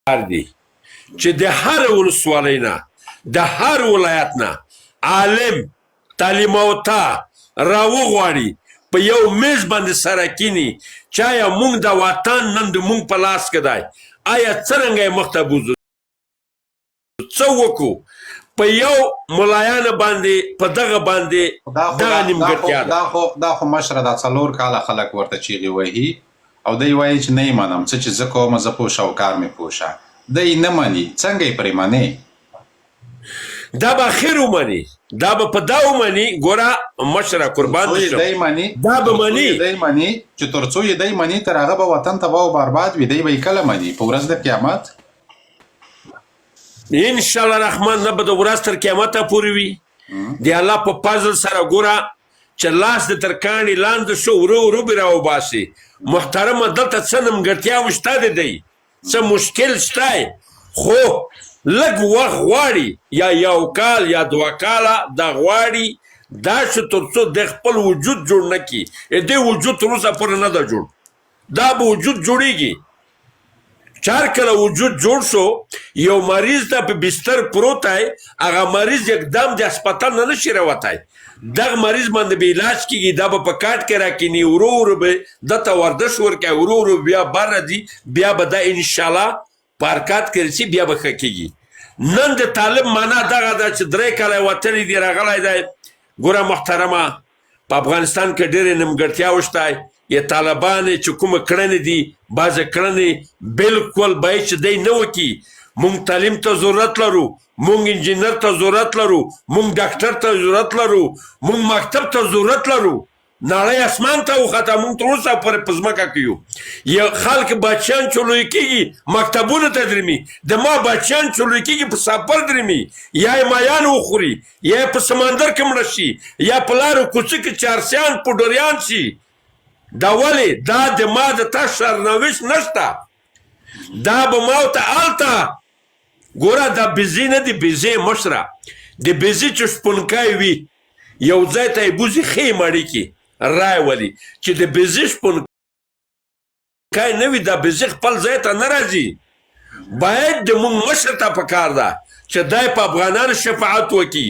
دی چې د هر ولسوالۍ نه د هر ولایت نه عالم تعلیم یافته راوغواړي په یو میز باندې سره کینی چې آیا موږ د وطن نن د موږ په لاس کې دی آیا څرنګه یې مخته بوځو څه وکړو په یو ملایانو باندې په دغه باندې دغه نیمګړتیا ده دا خو مشره دا 4 کاله خلک ورته چیغې وهي او دی وایي چې نه یې منم څه چې زه کوم زه پوه شه او کار مې پوه شه دی نه مني څنګه یې پرې منې دا به خیر ومني دا به په دا ومني ګوره مشره قربان دې شم دا به مني دی مني چې تر څو یې دی مني تر هغه به وطن تباه او برباد وي دی به یې کله مني په ورځ د قیامت ان شاء الله رحمان نه به د ورځ تر قیامته پورې وي د الله په فضل سره ګوره چې لاس د تر کاڼي لاندې شو ورو ورو به راوباسي محترمه دلته څه نیمګړتیاوې شته دی څه مشکل شته خو لږ وخت غواړي یا یو کال یا 2 کاله دا غواړي دا چې تر څو د خپل وجود جوړ نه کړي دې وجود تر اوسه پورې نه ده جوړ دا به وجود جوړیږي چار کله وجود جوړ شو یو مریض ته په بستر پروت دی هغه مریض یکدم د هسپتال نه نشي راوتی دغه مریض باندې به علاج کیږي دا به په کاټ کې راکینی ورو ورو به دته ورزش ورکوي ورو ورو بیا بر راځي بیا به دا انشاءالله پارکات کې رسي بیا به ښه کیږي نن د طالب معنا دغه ده چې 3 کاله وتلی دی راغلی دی ګوره محترمه په افغانستان کې ډېرې نیمګړتیاوې شته یا طالبان چې کومه کړنې دي بعضې کړنې بالکل باید چې دی نه وکړي مونږ تعلیم ته ضرورت لرو مونږ انجینر ته ضرورت لرو مونږ ډاکټر ته ضرورت لرو مونږ مکتب ته ضرورت لرو نړۍ اسمان ته وخته مونږ تر اوسه پورې په ځمکه کې یو یا خلک بچیان چې لوی کېږي مکتبونو ته درومي د ما بچیان چې لوی کېږي په سفر درومي یا یې مایان وخوري یا یې په سمندر کې مړه شي یا په لارو کوڅو کې چارسیان پوډریان شي دا ولې دا د ما د تا سرنوشت نشته دا به ما ته هلته ګوره دا بېزې نه دي بېزې مشره د بېزې چې شپونکی وي یو ځای ته یې بوځي ښې مړې کې رای ولي چې د بېزې شپونکی نه وي دا بېزې خپل ځای ته نه راځي باید د مونږ مشر ته پکار ده چې دی په افغانانو شفاعت وکړي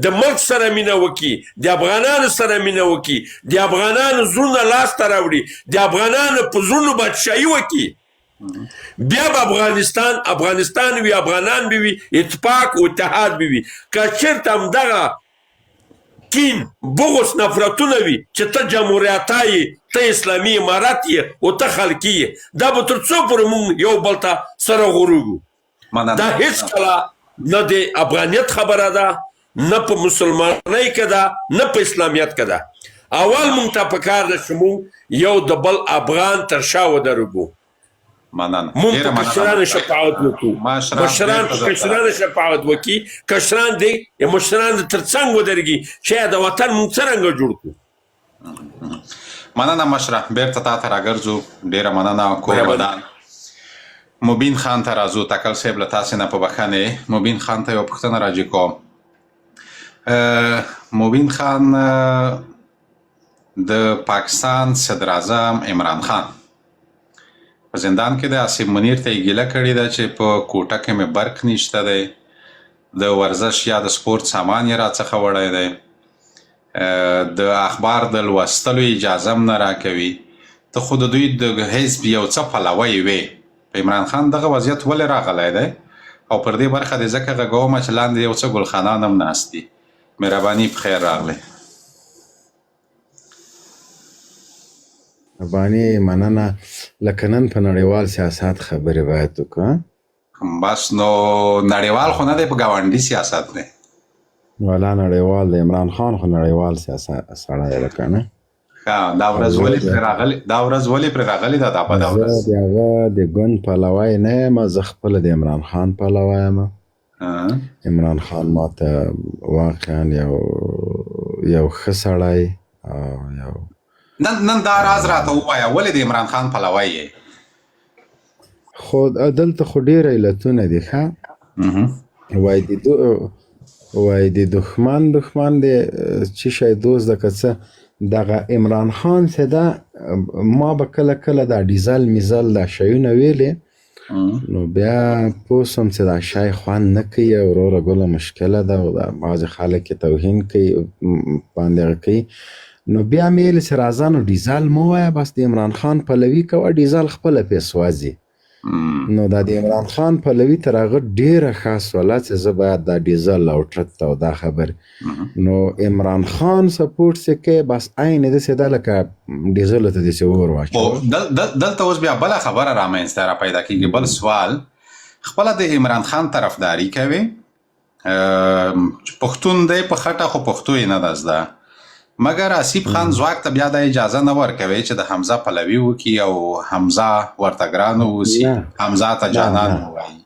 د ملک سره مینه وکړي د افغانانو سره مینه وکړي د افغانانو زړونه لاسته راوړي د افغانانو په زړونو بادشاهي وکړي بیا به افغانستان وي افغانان به وي اتفاق و اتحاد به وي که چېرته همدغه کین بغض نفرتونه وي چې ته جمهوریته یې ته اسلامي امارت یې او ته خلقي یې دا به تر څو پورې موږ یو بل ته سره غوروږو دا هېڅکله نه د افغانیت خبره ده نه په مسلمانۍ کې ده نه په اسلامیت کې ده اول موږ ته پکار ده چې موږ یو د بل افغان تر شا ودرږو موږ په کشرانو شفاعت وکړو مشران په کشرانو شفاعت وکړي کشران دی مشران تر څنګ ودرږي چې د وطن موږ څرنګه جوړ کړو مننه مشره بیرته تا ته راګرځو ډېره مننه کور ودان مبین خان ته راځو تکل صاحب له تاسې نه په بښنې مبین خان ته یوه پوښتنه راجع کوم مبین خان د پاکستان صدر اعظم عمران خان په زندان کې د آصف منیر ته یې ګیله کړې ده چې په کوټه کې مې برق نشته دی د ورزش یا د سپورت سامان یې راڅخه وړی دی د اخبار د لوستلو اجازه هم نه راکوي ته خو د دوی د حزب یو څه پلوی وې په عمران خان دغه وضعیت ولې راغلی دی او پر دې برخه دې ځکه غږومه چې لاندې یو څه ګلخانان هم ناست دي مهرباني په خیر راغلی مهرباني مننه لکه نن په نړیوال سیاست خبرې باید وکړو بس نو نړیوال خو نه دی په ګاونډي سیاست دی والا نړیوال د عمران خان خو نړیوال سیاست سړی دی که نه دا ورځ ولې پرې راغلې ده دا په دا ورځ زه د هغه د ګوند پلوی نه یم زه خپله د عمران خان پلوی یم عمران خان ماته واقعا یو ښه سړی یو نن دا راز راته ووایه ولې د عمران خان پلوی یې خو دلته خو ډېر علتونه دي ښه وایي د دښمن دی چې شی دوست ده که څه دغه عمران خان چې ده ما به کله کله دا ډیزل میزل دا شیونه ویلې نو بیا پوه سوم چې دا شی خوند نه کوي او وروره ګله مشکله ده او دا بعضې خلک یې توهین کوي باندې هغه کوي. نو بیا مې ویلې چې راځه نو ډیزل مه وایه، بس د عمران خان پلوي کوه، ډیزل خپله پې سوځي. نو دا د عمران خان پلوي تر هغه ډېره ښه سوله چې زه باید دا ډیزل او ټرک ته او دا خبرې. نو عمران خان سپورټ چې کوي بس عین داسې ده لکه ډیزلو ته داسې اور واچوه. دلته اوس بیا بله خبره رامنځته را پیدا کېږي، بل سوال. خپله د عمران خان طرفداري کوي، پښتون دی په خټه خو پښتو یې نه ده زده، مګر آصف خان ځواک ته بیا د اجازه نه ورکوي چې د حمزه پلوي وکړي او حمزه ورته ګران واوسي، حمزه ته جانان ووایي.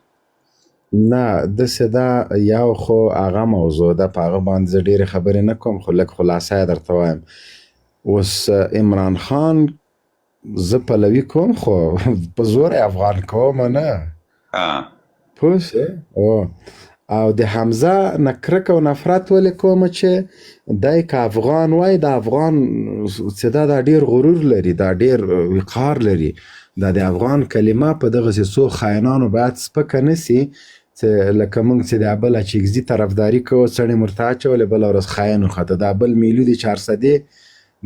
نه داسې ده، یو خو هغه موضوع ده، په هغه باندې زه ډېرې خبرې نه کوم، خو لږ خلاصه یې درته وایم. اوس عمران خان زه پلوي کوم خو په زور یې افغان کومه نه، پوه شوې؟ او د حمزه نه کرکه او نفرت ولې کومه چې دی که افغان وای، د افغان چې دا ډېر غرور لري، دا ډېر وقار لري، دا د افغان کلمه په دغسې څو خاینانو باید سپکه نه سي چې لکه موږ چې د بله چیکزي طرفداري کوو، څڼې ورته اچولې بله ورځ خاین وخته. دا بل میلو د 400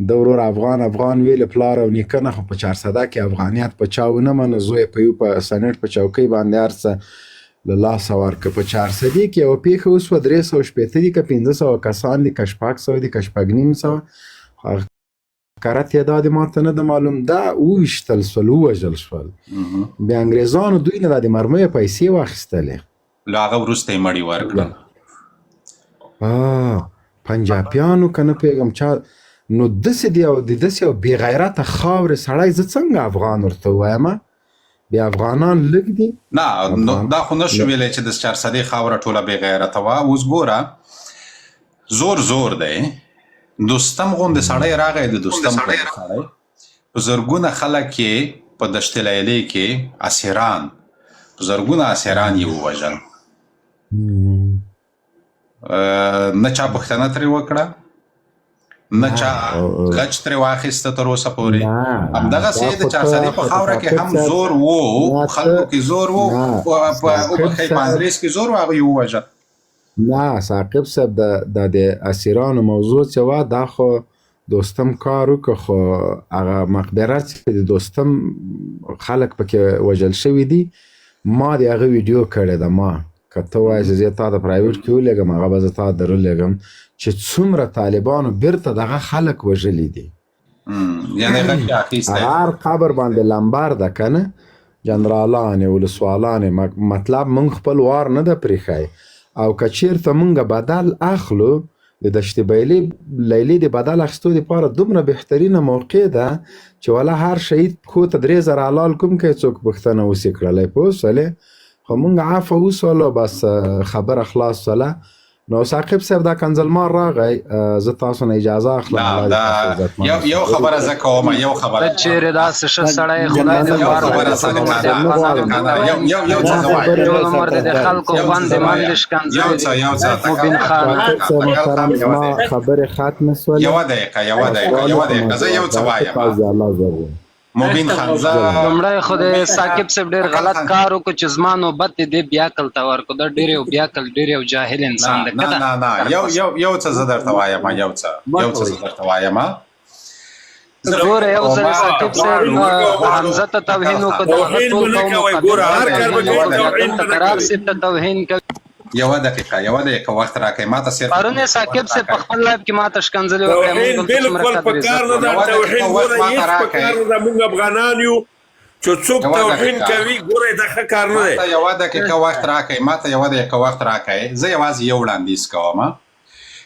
د ورور افغان ویلې پلار او نیکه نه، خو په 400 کې افغانیت په چا ونه منه، زوی په یو په سنټ په چوکۍ باندې هر څه له لاسه ورکړه. په 400 کې یوه پیښه وسوه، 360 دي که 500 کسان دي که 600 دي که 950 هغه کره تعداد ماته نه ده معلوم، دا وویشتل سول، ووژل شول. بیا انګریزانو دوی نه دا د مرمیو پیسې واخیستلې، له هغه وروسته یې مړي ورکړل. پنجابیانو که نه پوهېږم چا. نو داسې دی او د داسې یو بې غیرته خاورې سړی زه څنګه افغان ورته ووایم؟ بیا افغانان لږ دي؟ نه دا خو نشو ویلی چې د 400 خاوره ټوله بې غیرته وه. اوس ګوره زور دی، دوستم غوندې سړی راغی، د دوستم سړی په زرګونه خلک یې په دشت لیلې کې اسیران، په زرګونه اسیران یې ووژل، نه چا پوښتنه ترې وکړه، نه چا غچ ترې واخیسته تر اوسه پورې. همدغسې د 400 په خاوره کې هم زور و، خلکو کې زور و، په انګریز کې زور و، هغه یې ووژل. نه ثاقب صاحب د اسیرانو موضوع چې وه دا خو دوستم کار وکړه، خو هغه مقبره چې د دوستم خلک پکې وژل شوي دي، ما د هغه ویډیو کړې ده. ما که ته وایې چې زه تا د پرایویټ کې ولېږم، هغه به زه تا درولېږم چې څومره طالبانو بیرته دغه خلک وژلي دي. هر قبر باندې لمبر ده که نه، جنرالانې ولسوالانې، مطلب موږ خپل وار نه ده پرېښی. او که چېرته موږ بدل اخلو، د دشت لیلې د بدل اخیستو دپاره دومره بهترینه موقع ده چې والا هر شهید پښو ته 3000 حلال کوم که څوک پوښتنه وسي کړلی، پوه شولې؟ خو موږ عفو وسولو، بس خبره خلاص سوله. نو ثاقب صاحب دا کنزلمار راغی، زه تاسو نه اجازه اخلم. یو خبره زه کوم، یو خبره چیرې داسې ښه سړی خدای دې یو څه ټول عمر دې د خلکو خوند دې باندې ښکنځلې مبین خان. خبرې ختمې سولې. یوه دقیقه زه یو څه وایم. مبین خان لومړی خو د ثاقب صاحب ډېر غلط کار وکړو چې زما نوبت دې بیاکل ته ورکړو. دا ډېر یو جاهل انسان دی. نه یو څه زه درته وایم، یو څه زه درته وایم. ګوره یو ځل ثاقب صاحب حمزه ته توهین وکړو، د ټول قوم قرار صاحب ته توهین کوي. یوه دقیقه وخت راکړئ ما ته صرف پرون یې ثاقب صاحب په خپل لایف کې ما ته ښکنځلې وکړې. توهین بالکل په کار نه ده، توهین ګوره هېڅ په کار نه ده. موږ افغانان یو چې څوک توهین کوي، ګوره دا ښه کار نه دی. یوه دقیقه وخت راکړئ. زه یوازې یو وړاندیز کوم.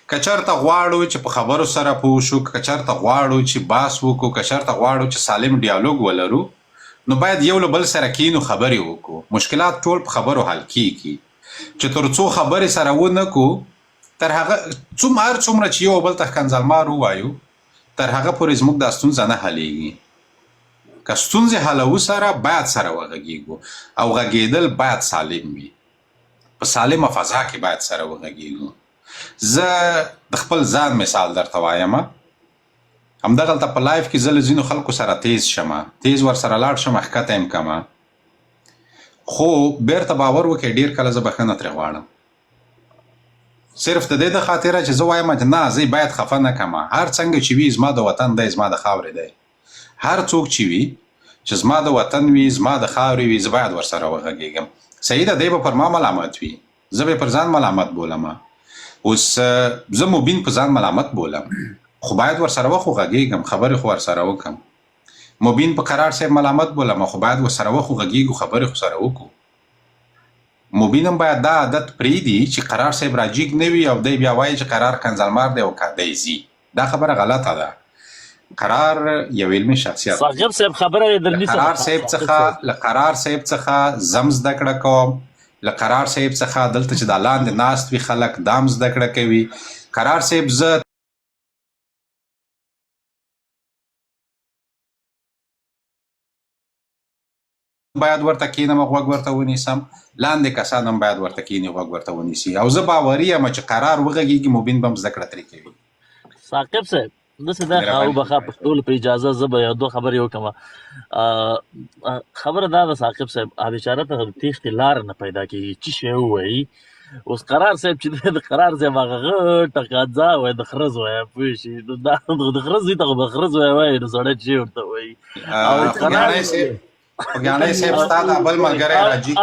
که چېرته غواړو چې په خبرو سره پوه شو، که چېرته غواړو چې بحث وکړو، که چېرته غواړو چې سالم ډیالوګ ولرو، نو باید یو له بل سره کینو، خبرې وکړو. مشکلات ټول په خبرو حل کیږي. چې تر څو خبرې سره ونه کړو، تر هغه هر څومره چې یو بل ته ښکنځلمار ووایو، تر هغه پورې زموږ دا ستونزه نه حلیږي. که ستونزې حلوو سره باید سره وغږیږو، او غږېدل باید سالم وي، په سالمه فضا کې باید سره وغږیږو. زه د خپل ځان مثال درته وایم. همدغلته په لایف کې زه له ځینو خلکو سره تیز ورسره لاړ شم، ښکته یم کمه، خو بیرته باور وکړئ ډېر کله زه بخښنه ترې غواړم صرف د دې د خاطره چې زه وایم چې نه زه باید خفه نه کړم هر څنګه چې وي زما د وطن دی زما د خاورې دی هر څوک چې وي چې زما د وطن وي زما د خاورې وي زه باید ورسره وغږېږم صحیح ده دی به پر ما ملامت وي زه به پر ځان ملامت بولم اوس زه مبین په ځان ملامت بولم خو باید ورسره وغږېږم خبرې خو ورسره وکړم مبین په قرار صاحب ملامت بولم خو باید ورسره وغږېږو خبرې خو سره وکړو مبین هم باید دا عادت پرېږدي چې قرار صاحب راجیګ نه وي او دی بیا وایي چې قرار کنځلمار دی او که دی ځي دا خبره غلطه ده قرار یو علمي شخصیت صاحب صاحب خبره له قرار صاحب څخه زم زده کړه کوم له قرار صاحب څخه دلته چې د لاندې ناست وي خلک دام زده کړه کوي قرار صاحب زه باید ورته کینم غوږ ورته ونیسم لاندې کسان هم باید ورته کیني غوږ ورته ونیسي او زه باوري یم چې قرار وغږېږي مبین به هم زده کړه ترې کوي ثاقب صاحب داسې ده او بخا په ټولو په اجازه زه به یو دوه خبرې وکړم خبره دا ده ثاقب صاحب بیچاره ته د تېښتې لاره نه پیدا کېږي څه شی ووایي اوس قرار صاحب چې دی د قرار صاحب هغه غټه قاضا وایي د خرز وایي پوه شي نو دا د خرز وي ته خو د خرز وایي نو سړی چې ورته وایي خوږیاڼی صاحب ستا د بل ملګری راجیګ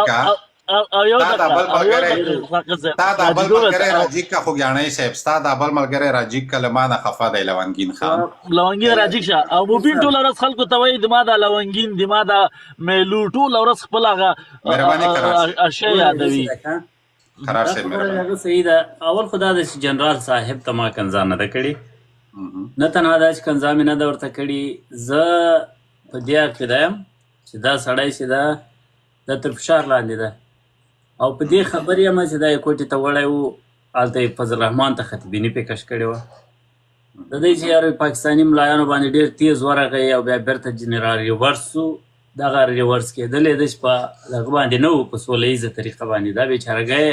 کا خوږیاڼی صاحب ستا د بل ملګری راجیګ کا له ما نه خفه دی لونګین خان لونګین راجیګ شه او مبین ټوله ورځ خلکو ته وایي د ما دا لونګین د ما دا میلو ټوله ورځ خپل هغه اشیا یادوي قرار صاحب هغه صحیح ده اول خو دا ده چې جنرال صاحب ته ما کنځا نه ده کړې نه تنها دا چې کنځا مې نه ده ورته کړې زه په دې عقیده یم چې دا سړی چې ده دا تر فشار لاندې ده او په دې خبرې یم چې دا یې کوټې ته وړی و هلته یې فضل رحمان ته خطبیني پیکش کړې وه د دې چې یار پاکستاني ملایانو باندې ډېر تیز ورغی او بیا بېرته جنرال ریورس سو دغه ریورس کېدلی ده چې په دغه باندې نه و په سوله ییزه طریقه باندې دا بېچارهګی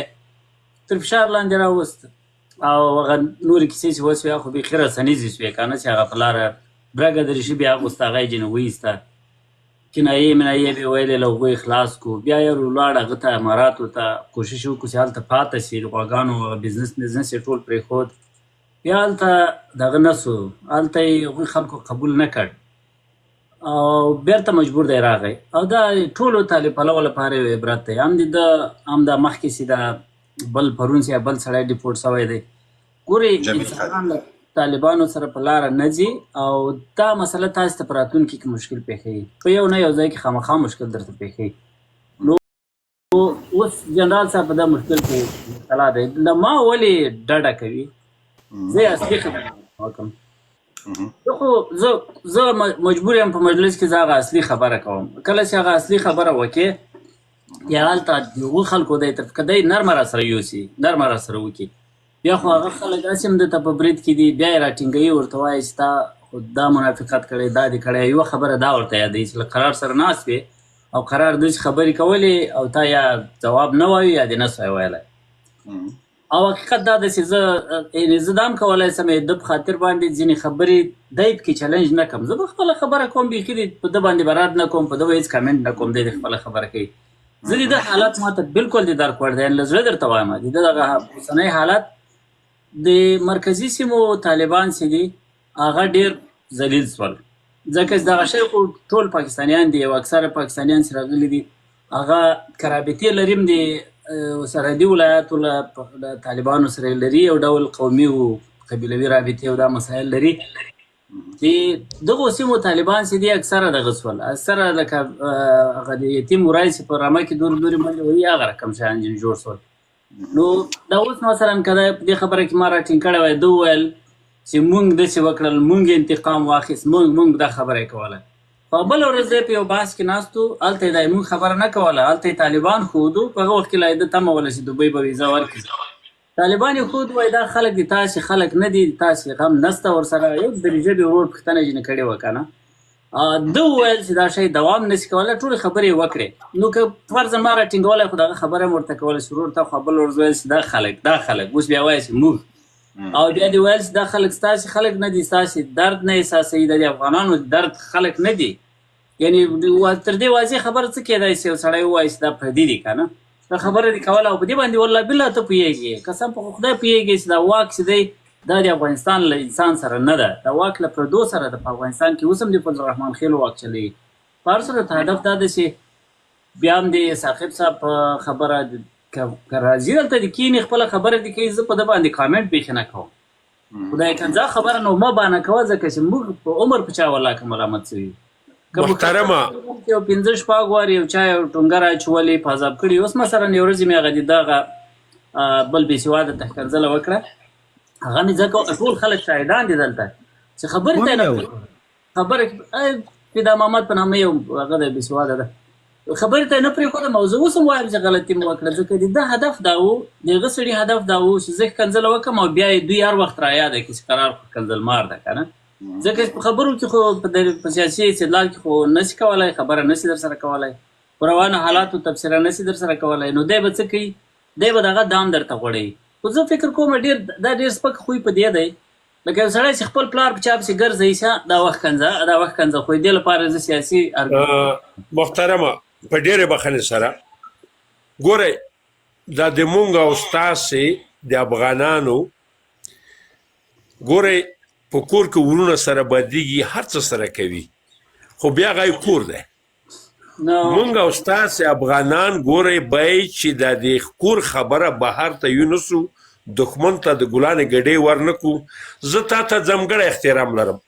تر فشار لاندې راوست او هغه نورې کیسې چې وسوې خو بیخي رسنیزې سوې که نه چې هغه په لاره برګه درېشي بیا اغوسته هغه یې جنه وایسته کنایې منایې به ویلې له هغوی خلاص کړو بیا یې ولاړ هغه ته اماراتو ته کوشش وکړو چې هلته پاته شي د غواګانو بزنس یې ټول پرېښود بیا هلته دغه نه سو هلته یې هغوی خلکو قبول نه کړ او بیرته مجبور دی راغی او دا ټولو طالب پلوو لپاره یو عبرت دی هم دا مخکې چې دا بل پرون چې بل سړی ډیپورټ شوی دی ګورې انسانان طالبانو سره په لاره نه ځي او دا مسله تاسو ته په راتلونکي کې مشکل پېښوي په یو نه یو ځای کې خامخا مشکل درته پېښوي نو اوس جنرال صاحب په دا مشکل کې مبتلا دی له ما ولې ډډه کوي زه یې اصلي خبره وکړم زه مجبور یم په مجلس کې زه هغه اصلي خبره کوم کله چې هغه اصلي خبره وکړې یا هلته د هغو خلکو دی که دی نرمه راسره یوسي نرمه راسره وکړي بیا خو هغه خلک داسې هم دلته په برید کې دي بیا یې راټینګوي ورته وایي چې تا خو دا منافقت کړی دا دې کړی یوه خبره دا ورته یادوي چې له قرار سره ناست وې او قرار داسې خبرې کولې او تا یا جواب نه وایو یا دې نه سوی ویلی او حقیقت دا ده چې زه دا هم کولی شم د په خاطر باندې ځینې خبرې دی پکې چلنج نه کړم زه به خپله خبره کوم بیخي په ده باندې به رد نه کوم په ده به هېڅ کمنټ نه کوم دی د خپله خبره کوي زه د ده حالت ما ته بلکل د درک وړ دی له زړه درته وایم د ده دغه اوسنی حالت د مرکزي سیمو طالبان چې دي هغه ډېر ذلیل شول ځکه چې دغه شی خو ټول پاکستانیان دي او اکثره پاکستانیان چې راغلي دي هغه که رابطې لري هم د سرحدي ولایاتو له طالبانو سره یې لري یو ډول قومي او قبیلوي رابطې او دا مسایل لري چې دغو سیمو طالبان چې دي اکثره دغه شول اکثره لکه هغه د یتیم ورای چې په رمه کې دورې دورې منډې وهي هغه رقم شیان جوړ شول نو دا اوس مثلا که په دې خبره کې ما راټینګ کړی وای ده وویل چې مونږ داسې وکړل مونږ انتقام واخیست مونږ دا خبره یې کوله په بله ورځ دی په یو بحث کې ناست و هلته یې دا مونږ خبره نه کوله هلته یې طالبان ښودو په هغه وخت کې لا یې ده تمه وله چې دوبۍ به ویزه ورکړي طالبان یې ښود وایي دا خلک دي تاسې خلک نه دي تاسې غم نسته ورسره یو د ژبې ورور پوښتنه ځینې کړې وه که نه ده وویل چې دا شی دوام نشي کولی ټولې خبرې یې وکړې نو که فرضاً ما راټینګولی خو دغه خبره هم ورته کولی چې ورور ته خو بل ورځ ویل چې دا خلک اوس بیا وایي چې موږ او بیا دې ویل چې دا خلک ستاسې خلک نه دي ستاسې درد نه احساسوي د افغانانو درد خلک نه دي یعنی تر دې واضح خبره څه کېدای شي یو سړی ووایي چې دا پردي دي که نه دا خبره دې کوله او په دې باندې والله بالله ته پوهېږې قسم په خدای پوهېږې چې دا واک چې دی دا د افغانستان له انسان سره نه ده دا واک له پردو سره ده په افغانستان کې اوس هم د فضل الرحمن خیل واک چلوي په هر صورت هدف دا ده چې بیا هم د ثاقب صاحب خبره که راځي دلته د کینې خپله خبره دې کوي زه په ده باندې کامنټ بیخي نه کوم خدای کنځا خبره نو مه بانه کوه ځکه چې موږ په عمر په چا ولاکه ملامت شوي محترمه یو 15 شپږ وار یو چا یو ټونګر اچولې په عذاب کړي اوس مثلا یو ورځ مې هغه د دغه بل بې سواده تحکنځله وکړه هغه مې ځکه ټول خلک شاهدان دي دلته چې خبرې ته نه خبره پیدا محمد په نامه یو هغه د بې سواده ده خبرې ته نه پرېښودم او زه اوس هم وایم چې غلطي مې وکړه ځکه د ده هدف دا و د هغه سړي هدف دا و چې زه ښکنځله وکړم او بیا یې دوی هر وخت رایاده کړي چې قرار خو ښکنځلمار ده که نه ځکه په خبرو کې خو په سیاسي استدلال کې خو نشي کولی خبره نشي در سره کولی په روانو حالاتو تبصره نشي در سره کولی نو دی به څه کوي دی به دغه دام درته غوړوي خو زه فکر کوم دا ډېر سپک خوی په دې دی لکه یو سړی چې خپل پلار په چا پسې ګرځوي شه دا وخت کنځه خو دې لپاره زه سیاسي محترمه په ډېرې بخښنې سره ګورئ دا د مونږ او ستاسې د افغانانو ګورئ په کور کې ورونه سره بدېږي هر څه سره کوي خو بیا هغه کور دی مونږ او ستاسې افغانان ګورئ باید چې د دې کور خبره بهر ته یونسو دښمن ته د ګلانې ګډې ورنکو زه تا ته ځانګړی احترام لرم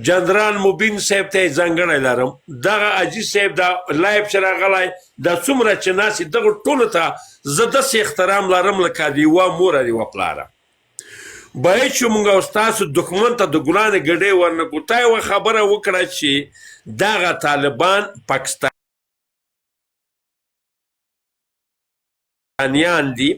جنرال مبین صاحب ته یې ځانګړی لرم دغه اجي صاحب دا لایب چې راغلی دا څومره چې ناسې دغو ټولو ته زه داسې احترام لرم لکه د یوه موره د یوه پلاره باید چې مونږ او ستاسو دښمن ته د ګلانې ګډې ورنکو تا یوه خبره وکړه چې دغه طالبان پاکستانیان دي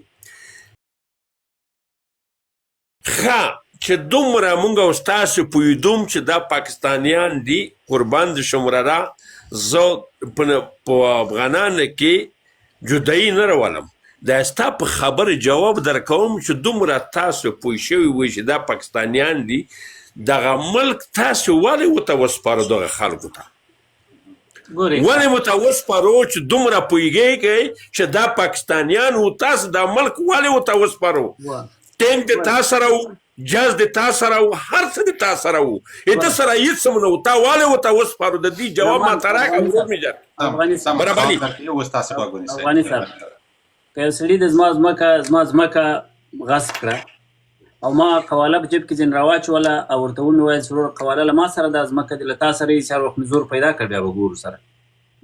ښه چې دومره مونږ او ستاسو پوهېدوم چې دا پاکستانیان دي قربان د شمرره زه په افغانانو کې جدایي نه راولم دا ستا په خبرې جواب درکوم چې دومره تاسو پوه شوي وئ چې دا پاکستانیان دي دغه ملک تاسو ولې ورته وسپارو دغه خلکو ته ولې ورته وسپارو چې دومره پوهېږئ چې دا پاکستانیان و تاسو دا ملک ولې ورته وسپارو ټینک د تا سره و جاز د تا سره و هر څه د تا سره و د سره هېڅ هم نه و تا ولې ورته وسپارو د دې جواب ماته راکړه برابري که یو سړي د زما ځمکه غصب کړه او ما قواله په جیب کې ځینې راواچوله او ورته ومې ویل چې وروره قواله له ما سره دا ځمکه دې له تا سره یې چې هر وخت مې زور پیدا کړ بیا به ګورو سره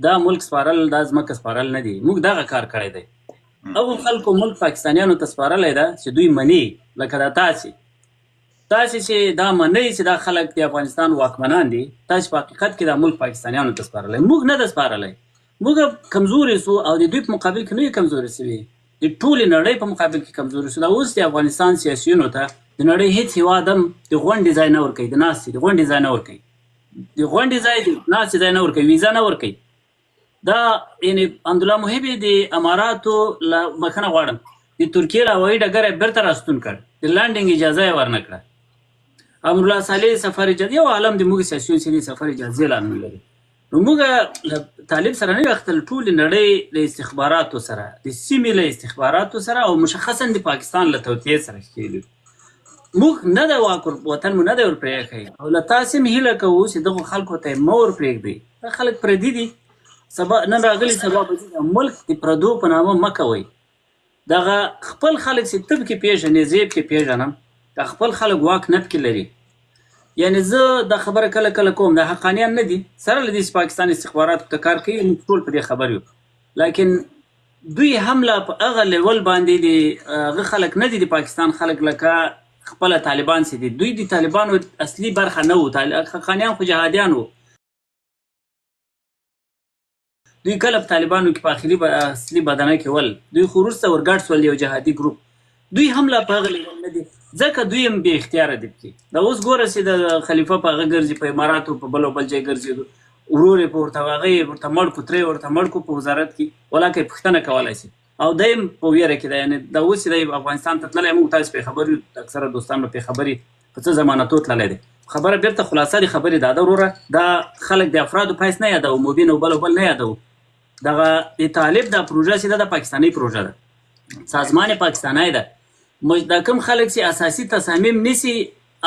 دا ملک سپارل دا ځمکه سپارل نه دي موږ دغه کار کړی دی هغو خلکو ملک پاکستانیانو ته سپارلی ده چې دوی مني لکه دا تاسې چې دا منئ چې دا خلک د افغانستان واکمنان دي تاسې په حقیقت کې دا ملک پاکستانیانو ته سپارلی موږ نه ده سپارلی موږ کمزوري سو او د دوی په مقابل کې نه یو کمزوري سوي د ټولې نړۍ په مقابل کې کمزوري سو دا اوس د افغانستان سیاسیونو ته د نړۍ هېڅ هېواد هم د غونډې ځای نه ورکوي د ناستې د غونډې ځای نه ورکوي د غونډې ځای د ناستې ځای نه ورکوي ویزا نه ورکوي دا یعنې حمدالله محب د اماراتو له بخښنه غواړم د ترکیې له هوایي ډګر یې بېرته راستون کړ د لانډینګ اجازه یې ورنه کړه امرالله صالح سفر اجازه یو عالم د موږ سیاسیون چې د سفر اجازې لا نه لري نو موږ له طالب سره نه وختل ټولې نړۍ له استخباراتو سره د سیمې له استخباراتو سره او مشخصا د پاکستان له توطیې سره ښکېلو موږ نه د وطن مو نه دی ورپرېښی او له تاسې هم هیله کوو چې دغو خلکو ته یې مه ورپرېږدئ دا خلک پردي دي سبا نن راغلي سبا به د ملک د پردو په نامه مه کوئ دغه خپل خلک چې طب کې پېژنې زیب کې پېژنم دا خپل خلک واک نب کې لري یعنی زه دا خبره کله کوم دا حقانیان نه دي سره له دې چې پاکستان استخباراتو ته کار کوي موږ ټول په دې خبر یو لیکن دوی حمله په هغه لیول باندې د هغه خلک نه دي د پاکستان خلک لکه خپله طالبان چې دي دوی د طالبانو اصلي برخه نه وو حقانیان خو جهادیان وو دوی کله په طالبانو کې په اصلي بدنه کې ول دوی خو وروسته ورګډ شول یو جهادي ګروپ دوی حمله په هغه لیول نه دي ځکه دوی هم بې اختیاره دي پکې دا اوس ګوره چې د خلیفه په هغه ګرځي په اماراتو په بل او بل ځای ګرځي ورور یې په ورته هغه یې ورته مړ کړو ترې ورته مړ کړو په وزارت کې ولاکه یې پوښتنه کولی شي او دی هم په ویره کې دی یعنې دا اوس چې دی افغانستان ته تللی موږ تاسې پې خبر یو اکثره دوستان به پې خبرې په څه ضمانتو تللی دی خبره بیرته خلاصه د خبرې دا ده وروره، دا خلک د افرادو پیس نه یادوو، مبین او بل او بل نه یادوو. دغه د طالب دا پروژه چې ده د پاکستاني پروژه ده، سازمان پاکستانی ده. دا کوم خلک چې اساسي تصامیم نیسي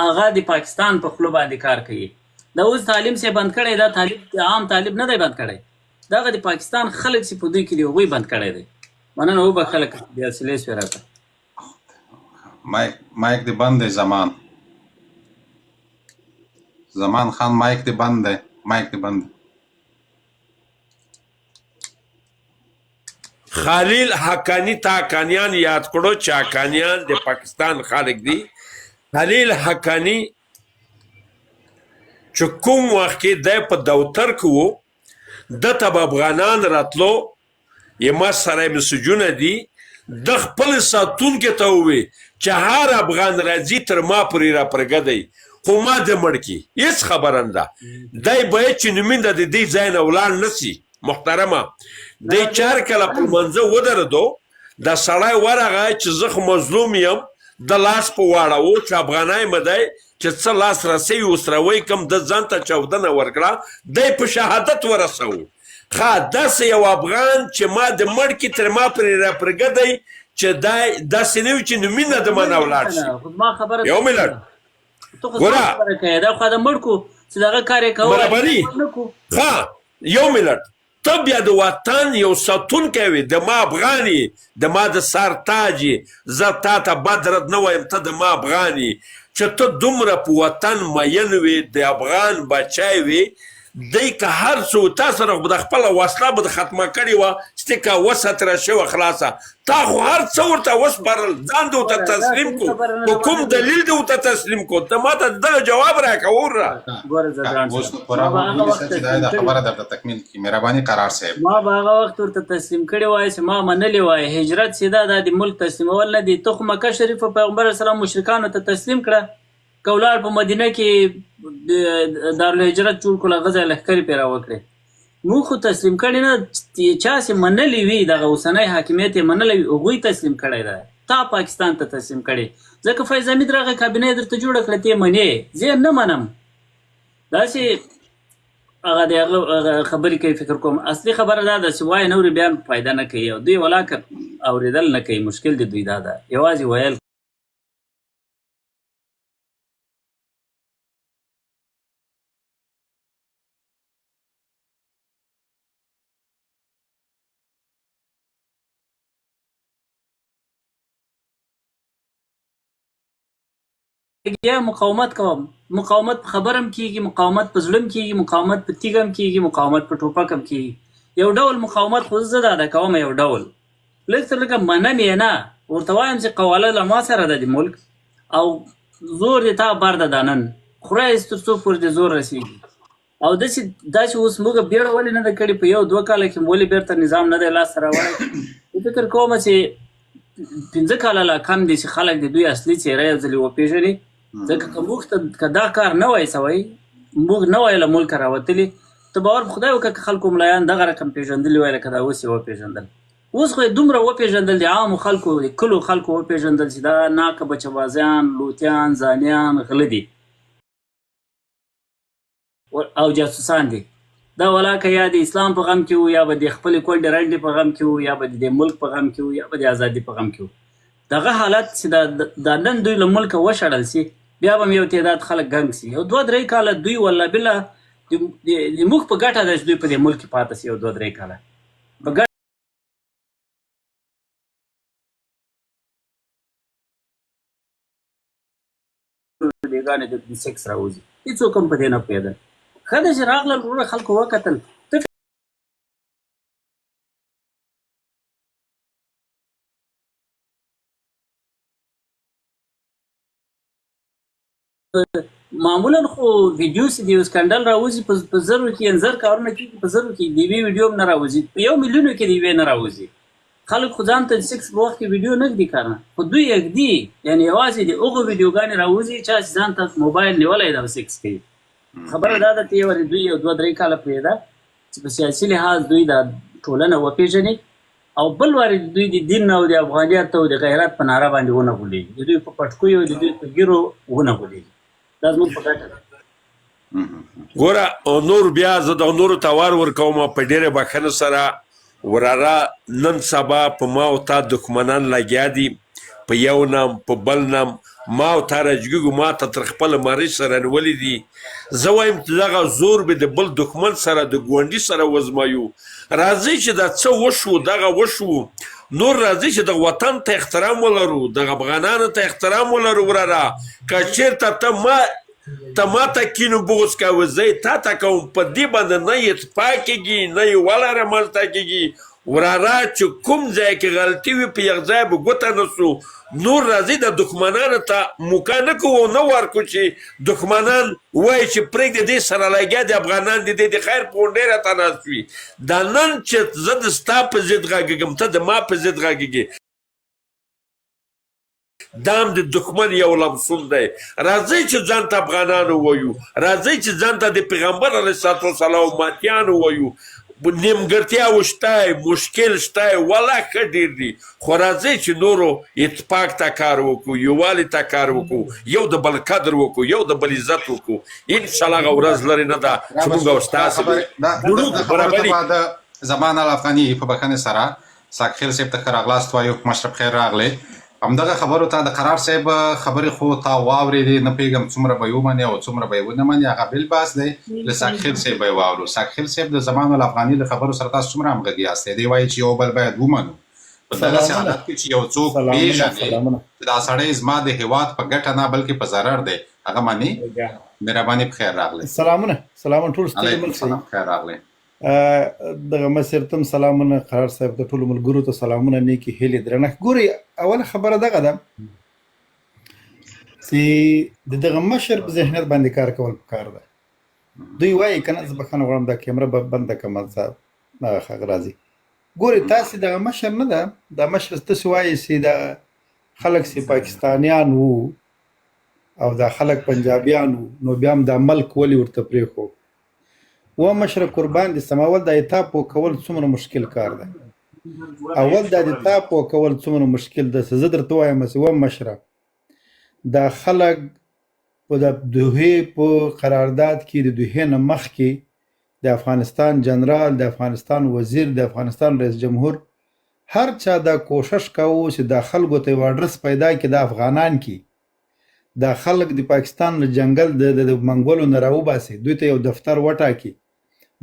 هغه د پاکستان په خوله باندې کار کوي. دا اوس تعلیم چې بند کړی دا طالب عام طالب نه دی بند کړی، دغه د پاکستان خلک چې په دوی کې دي هغوی بند کړی دی. مننه وبخښه د حوصلې شوې راته. مایک دې بند دی زمان خان، مایک دې بند دی. خلیل حقانی تا حقانیان یاد کړو چې حقانیان د پاکستان خلک دي. خلیل حقانی چې کوم وخت کې دی په دوتر کې و، دته به افغانان راتلو، یما سره مسجونه دي، د خپل ساتونکي ته ووی چې هر افغان راځي تر ما پورې راپرګدی، خو ما د مړ کي هېڅ خبره نه ده. دی باید چې نومینده د دې ځای نه ولاړ نه سي. محترمه دی 4 کاله په منځه ودرېدو، دا سړی ورغی چې زه خو مظلوم یم، د لاس په واړو چې افغانۍ مه دی چې څه لاس رسوي اوسروی کم د ځان ته چاودنه ورکړه، دی په شهادت ورسوو. ښه داسې یو افغان چې ما د مړ کې تر ما پرې راپرګدی چې دی داسې نه وي چې نومینه د ما نه ولاړ شي. یو ملت ګوره دا خو د مړ کو چې دغه کار یې کولی برابري. ښه یو ملت ته بیا د وطن یو ساتونکی وي، د ما افغان یې، د ما د سر تاج یې، زه تا ته بد رد نه وایم، ته د ما افغان یې چې ته دومره په وطن مین وي، د افغان بچی وي. دی که هر څه تا سره به د خپله وسله به د ختمه کړې وه چې ته که وساتره شوه خلاصه، تا خو هر څه ورته وسپارل، ځان دې ورته تسلیم کړو، په کوم دلیل دې ورته تسلیم کړو؟ ته ما ته دغه جواب راکړه. وره ما به هغه وخت ورته تسلیم کړی وای چې ما منلی وای هجرت چې دا د ملک تسلیمول نه دي. ته خو مکه شریفه پیغمبر اسلام مشرکانو ته تسلیم کړه، که ولاړ په مدینه کې دارالهجرت جوړ کړو، هغه ځای لښکرې پرې راوکړې. موږ خو تسلیم کړی نه، چا چې منلی وي دغه اوسنی حاکمیت یې منلی وي هغوی تسلیم کړی ده. تا پاکستان ته تسلیم کړی، ځکه فیض حمید راغی کابینه یې درته جوړه کړه، ته یې منې، زه یې نه منم. داسې هغه د هغه خبرې کوي. فکر کوم اصلي خبره دا ده چې وایي نه اوري بیا فایده نه کوي، او دوی ولاکه اورېدل نه کوي. مشکل د دوی دا ده یوازې ویل. یا مقاومت کوم، مقاومت په خبرم کیږي، مقاومت په زړم کیږي، مقاومت په تیګم کیږي، مقاومت په ټوپکم کیږي. یو ډول مقاومت خو زه دا کوم، یو ډول لږ تر لږه منم یې نه، ورته وایم چې قواله له ما سره ده د ملک، او زور دې تا بر ده دانن خورای تر څو پورې د زور رسېږي. او داسې اوس موږ بیړه ولې نه ده کړې، په 1-2 کاله کې ولې بیرته نظام نه دی لاسته راوړی. فکر کوم چې 15 کاله لا کم دي چې خلک د دوی اصلي څېره یو ځلې وپېژني. ځکه که موږ ته که دا کار نه وای سوی، موږ نه وای له ملکه راوتلي، ته باور په خدای وکړه که خلکو ملایان دغه رقم پېژندلي وای لکه دا اوس یې وپېژندل. اوس خو یې دومره وپېژندل، د عامو خلکو د کلو خلکو وپېژندل چې دا ناکه بچوازیان، لوتیان، زانیان، غله دي او جاسوسان دي. دا ولاکه یا د اسلام په غم کې وو، یا به د خپلې کونډې رنډې په غم کې وو، یا به د ملک په غم کې وو، یا به د ازادي په غم کې وو. دغه حالت چې دا نن دوی له ملکه وشړل سي، بیا به یو تعداد خلک ګنګ سي. یو 2-3 کاله دوی والله بالله د موږ په ګټه ده چې دوی په دې ملک کې پاتې سي. یو 2-3 کاله په ګټه بیګانې د سیکس راوځي، هېڅوک هم په دې نه پوهېدل. ښه ده چې راغلل وروره خلکو وکتل. معمولا خو ویډیو چې د یو سکندل راوځي په زرو کې انځر کارونه کېږي، په زرو کې د یوې ویډیو هم نه راوځي، په 1 میلیونو کې د یوې نه راوځي. خلک خو ځان ته د سیکس په وخت کې ویډیو نه ږدي کنه، خو دوی ږدي، یعنې یوازې د هغو ویډیوګانې راوځي چا چې ځان ته موبایل نیولی ده سیکس کوي. خبره دا ده ته یې ولې دوی یو 2-3 کاله پرېږده چې په سیاسي لحاظ دوی دا ټولنه وپېژني، او بل وارې دوی د دین او د افغانیت او د غیرت په ناره باندې ونه غولېږي، د دوی په پټکیو او د دوی په ګیرو ونه غولېږي. دا زموږ په ګټه ده. ګوره نور بیا زه د نورو ته وار ورکوم په ډېرې بښنه سره وراره نن سبا په ما او تا دښمنان لګیا دي په یو نام په بل نام ما او تا راجګېږو ما ته تر خپله مرۍ سره نیولي دي زه وایم چې دغه زور به د بل دښمن سره د ګاونډي سره وزمایو راځئ چې دا څه وشو دغه وشو نور راځئ چې د وطن ته احترام ولرو د افغانانو ته احترام ولرو وراره که چېرته ته ما ته کینو بغض کوې زه یې تا ته کوم په دې باندې نه یې اتفاق کېږي نه یې وله رامنځته کېږي وراره چې کوم ځای کې غلطي وي په یو ځای به ګوته نه سو نور راځي د دښمنانو ته موقع نه کوو نه ورکو چې دښمنان وایي چې پرېږدې دې سره لګیا د افغانان د دې د خیر په غونډۍ راته ناست وي دا نن چې زه د ستا په ضد غږېږم ته د ما په ضد غږېږې دا هم د دښمن یو لمسون دی راځئ چې ځان ته افغانانو وایو راځئ چې ځان ته د پیغمبر علیه الصلات وسلام ماتیانو وایو نیمګړتیاو شته مشکل شته والله ښه ډېر دي خو راځئ چې نورو اتفاق ته کار وکړو یووالي ته کار وکړو یو د بل قدر وکړو یو د بل عزت وکړو انشاءالله هغه ورځ لرې نه ده چې موږ او ستاسې برابري د زمان الافغاني په بښنې سره ساقخیل صاحب ته ښه راغلاست وایو مشرف خیر راغلی همدغه خبرو ته د قرار صاحب خبرې خو تا واورېدې نه پوهېږم څومره به یې ومنې او څومره به یې ونه منې هغه بل بحث دی له ساقخیل صاحب به یې واورو ساقخیل صاحب د زمان الافغاني له خبرو سره تاسو څومره همغږي یاستئ دی وایي چې یو بل باید ومنو په دغسې حالت کې چې یو څوک پېژنې چې دا سړی زما د هېواد په ګټه نه بلکې په ضرر دی هغه مني مهرباني په خیر راغلی سلامونه ټول ستاسو خیر راغلی دغه مسیر تم سلامونه قرار صاحب د ټولو ملګرو ته سلامونه نیکې هیلې درنښت ګورئ اوله خبره دغه ده چې د دغه مشر په ذهنیت باندې کار کول پکار ده دوی وایي که نه زه بښنه غواړم دا کیمره به بنده کړم صاحب هغه ښه راځي ګورئ تاسې دغه مشر نه ده دا مشر تاسې وایي چې د خلک چې پاکستانیان وو او دا خلک پنجابیان وو نو بیا هم دا ملک ولې ورته پرېښود و مشره قربان دي سماول د ایتاپو کول څومره مشکل کار ده اول د ایتاپو کول څومره مشکل ده زه درته وایم چې و مشره دا خلک په د دوحې په قرارداد کې د دوحې نه مخکې د افغانستان جنرال د افغانستان وزیر د افغانستان رئیس جمهور هر چا دا کوشش کوو چې دا خلکو ته یو اډرس پیدا کړي د افغانان کې دا خلک د پاکستان له جنګل د منګولو نه راوباسي دوی ته یو دفتر وټاکي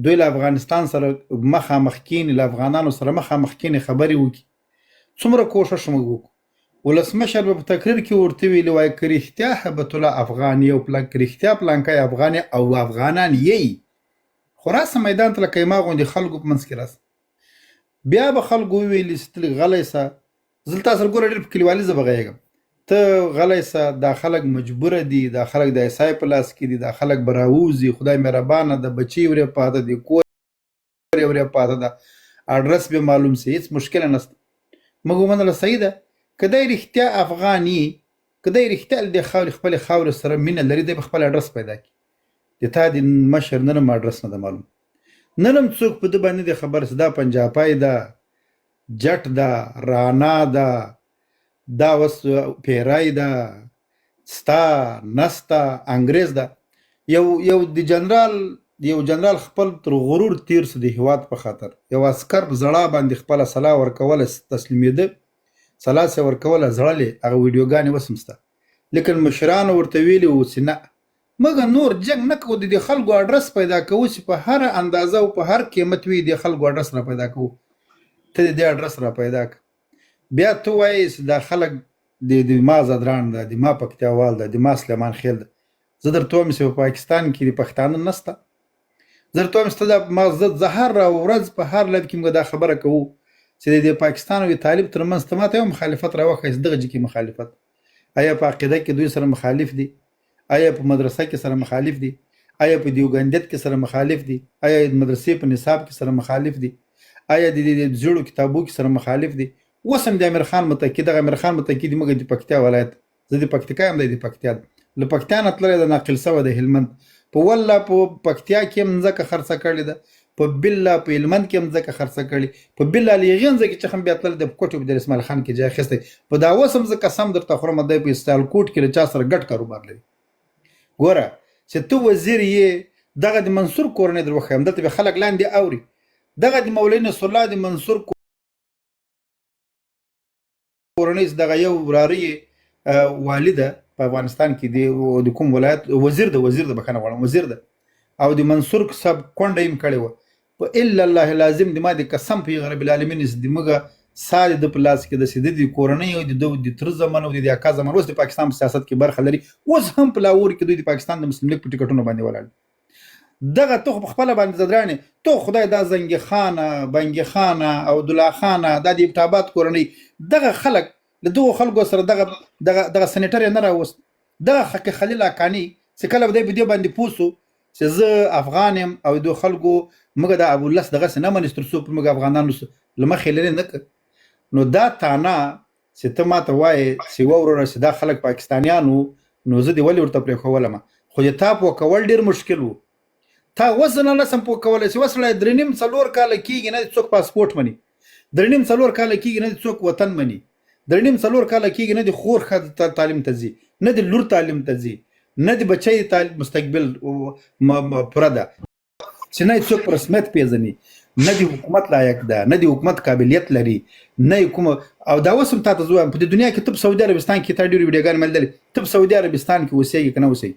دوی له افغانستان سره مخامخ کینې له افغانانو سره مخامخ کینې خبرې وکړي څومره کوشش موږ وکړو ولسمشر به په تقریر کې ورته ویلي وایي که رښتیا هیبت الله افغان یو که رښتیا پلانکی افغان او افغانان یې خو راسه میدان ته لکه ما غوندې خلکو په منځ کې راسه بیا به خلکو وویلي چې ته لږ غلی سه زه له تا سره ګوره ډېر په کلیوالي زه به غږېږم ته غلی سه دا خلک مجبوره دي دا خلک د عیسی په لاس کې دي دا خلک به راوځي خدای مهربانه د بچي ورې پاته دي کور ورې پاته ده اډرس به معلوم سي هېڅ مشکله نشته موږ ومنله صحیح ده که دی رښتیا افغان یي که دی رښتیا له دې خپلې خاورې سره مینه لري دی به خپل اډرس پیدا کړي د تا د مشر نن هم اډرس نه ده معلوم نن هم څوک په ده باندې دی خبر چې دا پنجابی ده جټ ده رانا ده دا اوس پیرای ده ستا نسته انګریز ده یو جنرال خپل تر غرور تیر سو د هیواد په خاطر یو عسکر په زړه باندې خپله سلا ورکوله تسلیمېده سلا سې ورکوله زړلې هغه ویډیوګانې اوس هم شته لیکن مشرانو ورته ویلي وو چې نه مګر نور جنګ نه کوو د دې خلکو اډرس پیدا کوو چې په هره اندازه او په هر قیمت وي د خلکو اډرس را پیدا کوو ته د دې اډرس را پیدا کړه بیا ته وایې چې دا خلک د ما زدران ده د ما پکتیاوال ده د ما سلیمان خیل ده زه درته وایم چې په پاکستان کې د پښتانه نشته زه درته وایم چې زه هر ورځ په هر لب کې موږ دا خبره کوو چې د پاکستان او طالب ترمنځ ته ماته یو مخالفت راوښیست دغه کې مخالفت آیا په عقیده کې دوی سره مخالف دي آیا په مدرسه کې سره مخالف دي آیا په دیوګندیت کې سره مخالف دي آیا د مدرسې په نصاب کې سره مخالف دي آیا د زړو کتابو کې سره مخالف دي اوس هم د امیر خان متکي دغه امیر خان متکي د موږ د پکتیا ولایت زه د پکتیکا یم د پکتیا له پکتیا نه تللی د ناقل سوی د هلمند په والله په پکتیا کې هم ځکه خرڅه کړې ده په بله په هلمند کې هم ځکه خرڅه کړې په بله لیغین ځکه چې هم بیا تللی د کوټ عبدالله اسماعیل خان کې ځای اخیستی په دا اوس هم زه قسم درته خورم دی په استالکوټ کې له چا سره ګډ کاروبار لري ګوره چې ته وزیر یې دغه د منصور کورنۍ در وښیم دلته به خلک لاندې اوري دغه د مولوي نصر الله د منصور کورنۍ دغه یو وراره والده په افغانستان کې د کوم ولایت وزیر د بخښنه غواړم وزیر ده او د منصور صاحب کونډه یې کړې وه په الا الله لازم د ما د قسم په رب العالمین د موږ ساده د په لاس کې د سیده د کورنۍ او د تر زمن او د اکا زمن اوس د پاکستان په سیاست کې برخه لري اوس هم په لاهور کې دوی د پاکستان د مسلم لیگ په ټکټونو باندې ولاړ دغه تو په خپل باندې زدرانه تو خدای دا زنګي خانه بنګي خانه او دلا خانه د ابتابات کورنۍ دغه خلک د دوه خلکو سره دغه سنټر نه راوست دغه حق خلیل اکانی چې کله به دې باندې پوسو چې زه افغانم او دوه خلکو موږ د ابو الله دغه نه منستر سو په موږ افغانانو لمخې لري نه نو دا تانا چې ته ماته وایې چې وروره چې دا خلک پاکستانیانو نو زه دې ولې ورته پرېښولم خو د تا پوکول ډېر مشکل و تا وزن نه سم پوکولی چې وسړی 3.5-4 کاله کېږي نه څوک پاسپورټ مني 3.5-4 کاله کېږي نه څوک وطن مني 3.5-4 کاله کېږي نه د خور ښځې تعلیم ته ځي نه د لور تعلیم ته ځي نه د بچی مستقبل پوره ده چې نه څوک په رسمیت پیژني نه د حکومت لایق ده نه د حکومت قابلیت لري نه کوم او دا اوس هم تاسو زویم په دنیا کې ته په سعودي عربستان کې تا ډېرې ویډیوګانې ملدلې ته په سعودي عربستان کې اوسېږي که نه اوسېږي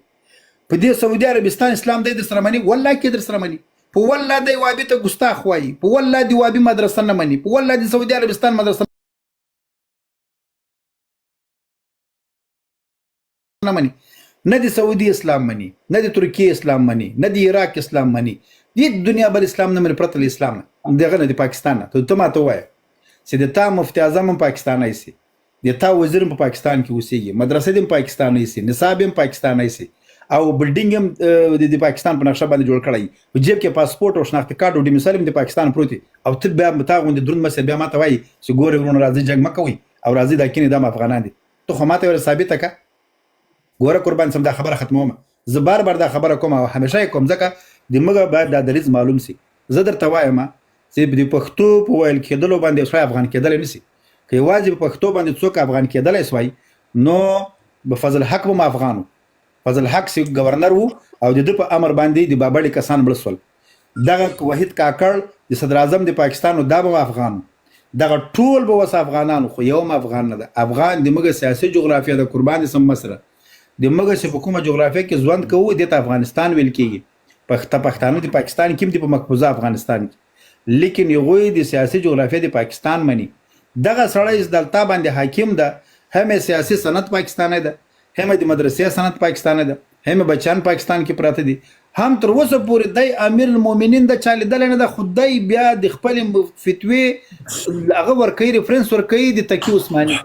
په دې سعودي عربستان اسلام دی در سره مني والله کې در سره مني په والله دی وابي ته ګستاخ وایي په والله دی وابي مدرسه نه مني په والله د سعودي عربستان مدرسه نه مني نه د سعودي اسلام مني نه د ترکیه اسلام مني نه د عراق اسلام مني د دنیا بل اسلام نه مني پرته له اسلام نه دغه نه د پاکستان نه ته ماته وایه چې د تا مفتي اعظم هم پاکستانی سي د تا وزیر هم په پاکستان کې اوسېږي مدرسې هم پاکستانی سي نصاب هم پاکستانی سي او بلډینګ هم د پاکستان په نقشه باندې جوړ کړی په جیب کې پاسپورت او شناختی کارت او ډیمیسایل هم د پاکستان پروت او ته بیا تا غوندې دروند مسې بیا ماته وایي چې ګورې ورونه راځي جنګ مه کوئ او راځي دا کینې دا افغانان دي ته خو ماته ور ثابته که ګوره قربان سم دا خبره ختموم زه بار دا خبره کوم او همیشه یې کوم ځکه د موږ باید دا دریځ معلوم سي زه درته وایم چې د پښتو په ویل کېدلو باندې سړی افغان کېدلی نه سي که یوازې په پښتو باندې څوک افغان کېدلی سوی نو به فضل حق به افغان و فضل حق سي گورنر وو او د په امر باندې د بابړي کسان مړ سول دغه وحید کاکړ د صدر اعظم د پاکستان او دا به افغان دغه ټول به وس افغانانو خو یو افغان نه ده افغان د موږ سیاسي جغرافیه د قربان سم مسره د موږ چې په کومه جغرافیه کې ژوند کوو دته افغانستان ویل کېږي پښتانه د پاکستان کې د په مقبوضه افغانستان لیکن یوه د سیاسي جغرافیه د پاکستان مني دغه سړی دلته باندې حاکم ده هم سیاسي سند پاکستاني ده هم د مدرسې سند پاکستاني ده هم بچان پاکستان کې پراته دي هم تر اوسه پورې د امیر المؤمنین د چالي دل نه د خدای بیا د خپل فتوی هغه ورکوي ریفرنس ورکوي د تقی عثماني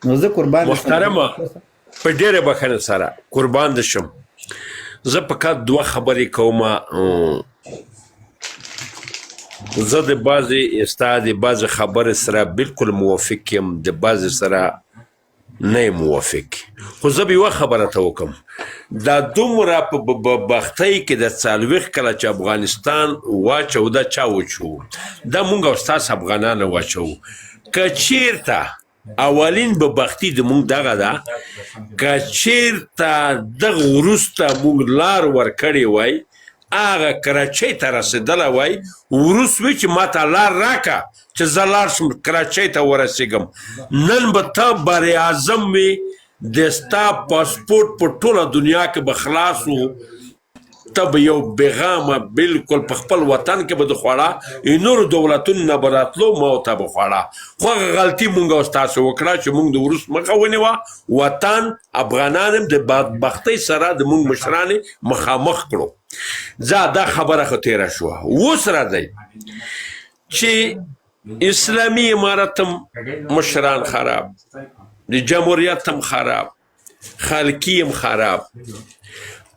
نو زه قربان محترمه په ډېره بخښنه سره قربان د شم زه فقط دوه خبرې کوم زه د بعضې ستا د بعضې خبرې سره بالکل موافق یم د بعضې سره نه موافق خو زه به یوه خبره ته وکړم دا دومره په بختۍ کې د 40 کله چې افغانستان واچو دا چا وچو دا مونږ او ستاسو افغانان واچو که چیرته اولین به بختی د مونږ دغه ده که چیرته دغه وروسته مونږ لار ورکړې وای هغه کراچۍ ته رسېدلی وای وروست وی چې ماته لار راکه چې زه لاړ شم کراچۍ ته ورسېږم نن به ته بر اعظم وي د ستا پاسپورټ په ټوله دنیا کې به خلاص و ته به یو بېغامه بلکل په خپل وطن کې به د خوړه نورو دولتونو نه به راتلو ما ته به خوړه خو هغه غلطي مونږ او ستاسو وکړه چې مونږ د وروست مخه ونیوه وطن افغانان هم د بدبختۍ سره د مونږ مشران مخامخ کړو ځه دا خبره خو تېره شوه اوس راځئ چې اسلامي امارت هم مشران خراب د جمهوریت هم خراب خلقي هم خراب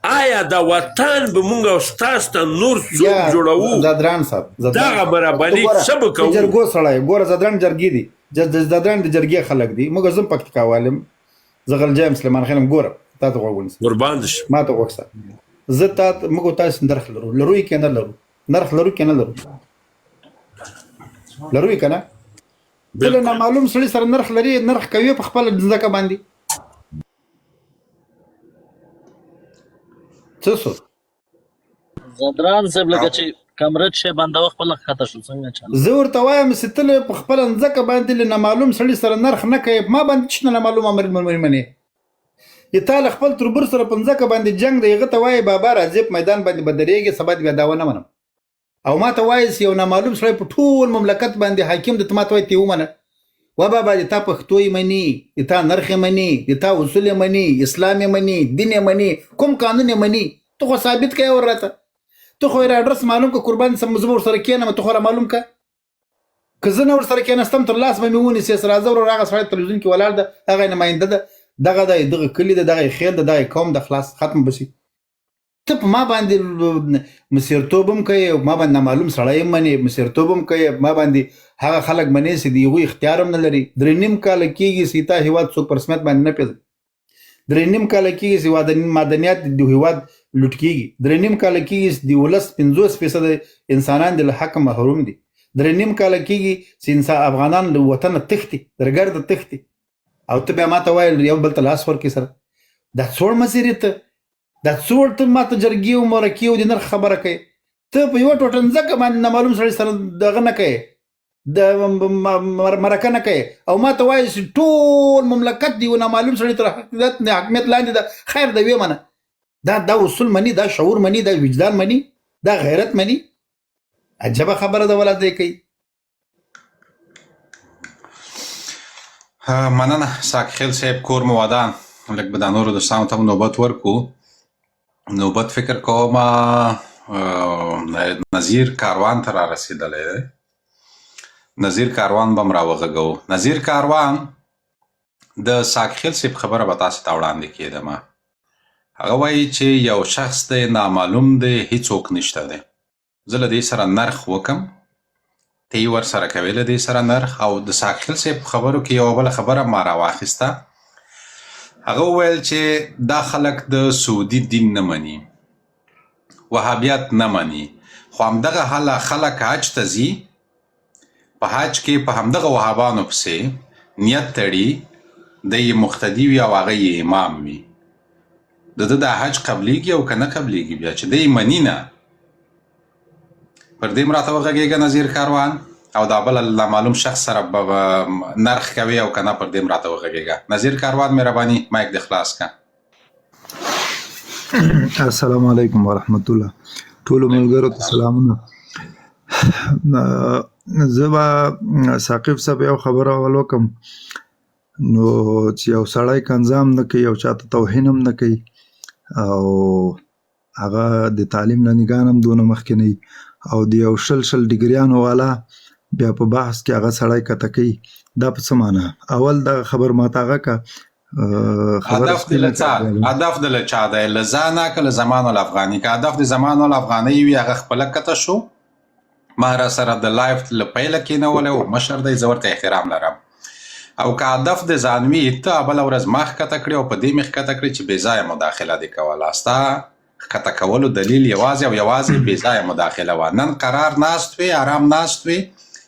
آیا دا وطن به مونږ او ستاسو ته نور څوک جوړوو زدران صاحب دغه برابري څه به کوو جرګو سړی ګوره زدران جرګې دي زدران د جرګې خلک دي موږ زم پکتیکا والم زه غلجی یم سلیمان خان یم ګوره تا ته غوږ ونیسه قربان دې شم ما ته غوږ سه زه موږ تاسو نرخ لرو یې که نه لرو نرخ لرو که نه لرو لرو یې که نه ته له نامعلوم سړي سره نرخ لري نرخ کوي په خپله ځمکه باندې څه سو زدران صاحب لکه چې کمرد شي بنده خپل خطه شو څنګه چل زه ورته وایم چې ته په خپل ځکه باندې له نامعلوم سړي سره نرخ نه کوي ما باندې چې نه معلوم امر منی یتاله خپل تربر سره په ځکه باندې جنگ دی هغه ته وایي بابا راځي په میدان باندې بدرېږي سبا بیا دا ونه منم او ما ته وایي یو نامعلوم سړی په ټول مملکت باندې حاکم د ما ته وایي تی ومنه و بابا د تا پښتو منی د تا نرخ منی د تا اصول منی اسلام منی دین منی کوم قانون منی ته خو ثابت کوي ورته ته خو اډرس معلوم کو قربان سم مزبور سره کینم ته خو معلوم کا که زه نور سره کینستم تر لاس مې ونی سیاست راځو راغه سره تلویزیون کې ولاړ ده هغه نماینده ده دغه کلی ده دغه خیر ده دغه قوم د خلاص ختم بشي ته په ما باندې مسیرتوبم کوي ما باندې معلوم سړی منی مسیرتوبم کوي ما باندې هغه خلک منی سي دی غوي اختیارم نه لري درې نیم کال کېږي سیتا هیواد څو پرسمت باندې نه پیژ درې نیم کال کېږي چې مدنیات د هیواد لوټ کېږي درې نیم کال کېږي د ولس 50% انسانان د حق محروم دي درې نیم کال کېږي چې انسان افغانان له وطن تختی درګرد تختی او ته به ماته وایي یو بل تلاس ور کې سره دا څوړ مسیرته دا څوړ ته ماته جرګي او مرکی او د نرخ خبره کوي ته په یو ټوټن ځکه باندې معلوم سره دغه نه کوي د مرکه نه کوي او ماته وایي چې ټول مملکت دی او معلوم سره تر حکومت لاندې ده خیر دی ومنه دا اصول منی دا شعور منی دا وجدان منی دا غیرت منی عجبه خبره ده ولادت کوي مننه ساکخیل صاحب کور مو ودان لږ به د نورو دوستانو ته نوبت ورکو نوبت فکر کوم نظیر کاروان ته را رسېدلی دی نظیر کاروان به م راوغږو نظیر کاروان د ساکخیل صاحب خبره به تاسو ته وړاندې کېدم هغه وایي چې یو شخص دی نامعلوم دی هیڅوک نشته دی زه له دې سره نرخ وکم ته یې ورسره کوې له دې سره نرخ او د ساکخیل صاحب خبرو کې یوه بله خبره ما راواخیسته هغه وویل چې دا خلک د سعودي دین نه مني وهابیت نه مني خو همدغه خلک حج ته ځي په حج کې په همدغه وهابانو پسې نیت تړي د یې مقتدي وي او هغه یې امام وي د ده دا حج قبلیږي او که نه قبلیږي بیا چې دی مني نه پر دې م راته وغږېږه نظیر کاروان او دا بل نامعلوم شخص سره نرخ کوي او که نه پر دې م راته وغږېږه نظیر کاروان مهرباني مایک دې خلاص که السلام علیکم ورحمت الله ټولو ملګرو ته سلامونه زه به ثاقب صاحب یو خبره اول وکم نو چې یو سړی کنځام نه کوي او چاته توهین هم نه کوي او هغه د تعلیم نه نګاه هم دونه مخکې نه او د یو شل ډګریانو والا بیا په بحث کې هغه سړی کته کوي دا په څه معنی اول د خبر ماته هغه که هدف د چا دی له ځانه که له زمان الافغاني که هدف د زمان الافغاني وي هغه خپله کته شو ما را سره د لایف له پیله کېنولی او مشر دی زه ورته احترام لرم او که هدف د ځان وي ته بله ورځ ما ښکته کړې او په دې مې ښکته کړې چې بېځایه مداخله دې کوله ستا ښکته کولو دلیل یوازې او یوازې بېځایه مداخله وه نن قرار ناست وې ارام ناست وې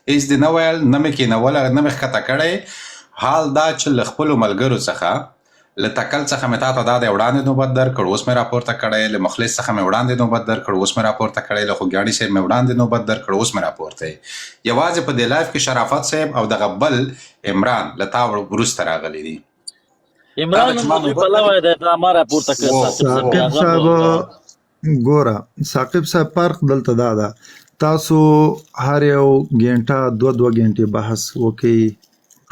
هېڅ دې نه ویل نه مې کېنولی نه مې ښکته کړی حال دا چې له خپلو ملګرو څخه له تکل څخه مې تا ته دا دی وړاندې نوبت درکړ اوس مې راپورته کړی له مخلص څخه مې وړاندې نوبت درکړ اوس مې راپورته کړی له خوږیاڼي صاحب مې وړاندې نوبت درکړ اوس مې راپورته یوازې په دې لایف کې شرافت صاحب او دغه بل عمران له تا وروسته راغلی دي عمران هم پلوی دی دا ما راپورته کړ ثاقب صاحب ګوره ثاقب صاحب فرق دلته دا ده تاسو هر یو ګینټه دوه ګینټې بحث وکئ